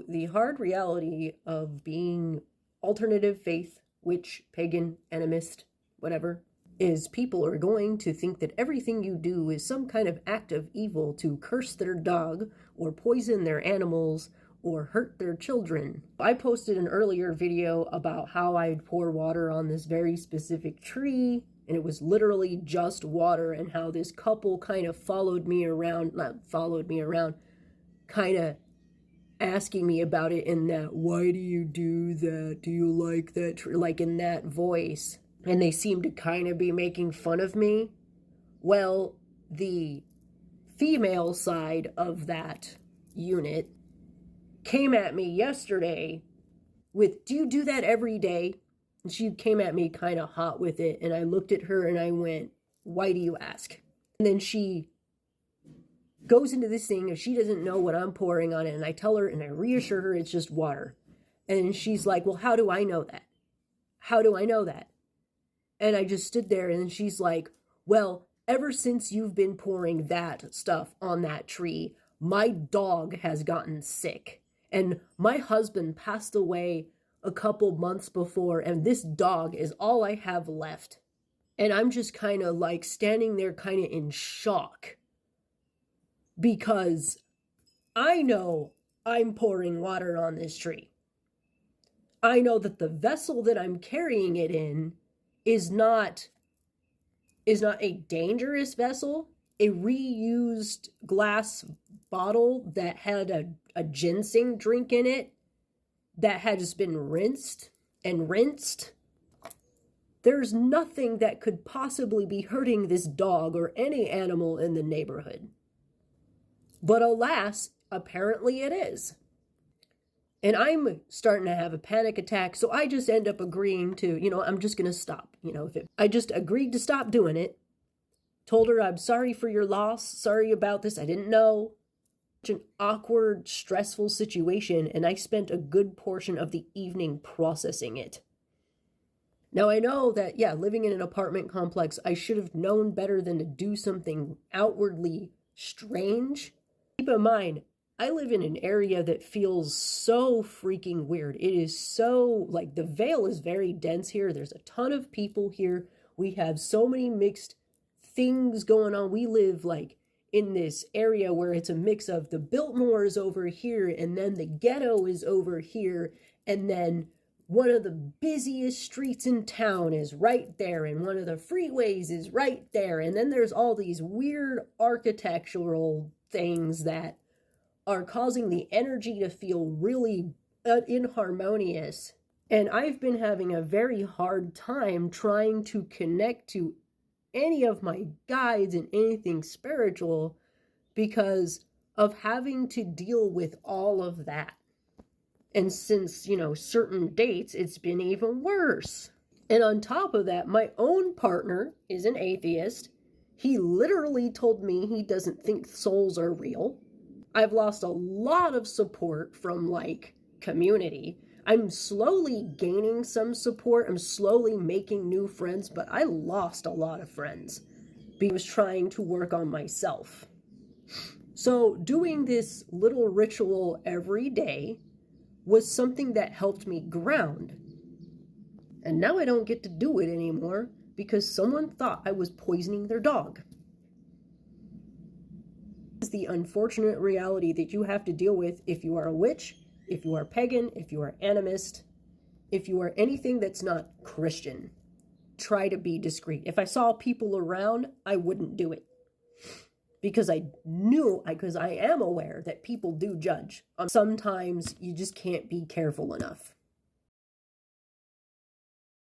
So the hard reality of being alternative faith, witch, pagan, animist, whatever, is people are going to think that everything you do is some kind of act of evil to curse their dog or poison their animals or hurt their children. I posted an earlier video about how I'd pour water on this very specific tree, and it was literally just water, and how this couple kind of kind of asking me about it in that, why do you do that? Do you like that? Like in that voice. And they seem to kind of be making fun of me. Well, the female side of that unit came at me yesterday with, do you do that every day? And she came at me kind of hot with it. And I looked at her and I went, why do you ask? And then she goes into this thing if she doesn't know what I'm pouring on it. And I tell her and I reassure her it's just water. And she's like, well, how do I know that? How do I know that? And I just stood there and she's like, well, ever since you've been pouring that stuff on that tree, my dog has gotten sick. And my husband passed away a couple months before, and this dog is all I have left. And I'm just kind of like standing there kind of in shock. Because I know I'm pouring water on this tree. I know that the vessel that I'm carrying it in is not a dangerous vessel. A reused glass bottle that had a ginseng drink in it that had just been rinsed and rinsed. There's nothing that could possibly be hurting this dog or any animal in the neighborhood. But alas, apparently it is. And I'm starting to have a panic attack, so I just end up agreeing to, I'm just going to stop. I just agreed to stop doing it. Told her I'm sorry for your loss, sorry about this, I didn't know. Such an awkward, stressful situation, and I spent a good portion of the evening processing it. Now I know that, living in an apartment complex, I should have known better than to do something outwardly strange. Keep in mind, I live in an area that feels so freaking weird. It is so, the veil is very dense here. There's a ton of people here. We have so many mixed things going on. We live, in this area where it's a mix of the Biltmore is over here, and then the ghetto is over here, and then one of the busiest streets in town is right there, and one of the freeways is right there, and then there's all these weird architectural things that are causing the energy to feel really inharmonious. And I've been having a very hard time trying to connect to any of my guides and anything spiritual because of having to deal with all of that. And since, certain dates, it's been even worse. And on top of that, my own partner is an atheist. He literally told me he doesn't think souls are real. I've lost a lot of support from, community. I'm slowly gaining some support. I'm slowly making new friends, but I lost a lot of friends because I was trying to work on myself. So doing this little ritual every day was something that helped me ground. And now I don't get to do it anymore because someone thought I was poisoning their dog. This is the unfortunate reality that you have to deal with if you are a witch, if you are pagan, if you are animist, if you are anything that's not Christian. Try to be discreet. If I saw people around, I wouldn't do it. Because I am aware that people do judge. Sometimes you just can't be careful enough.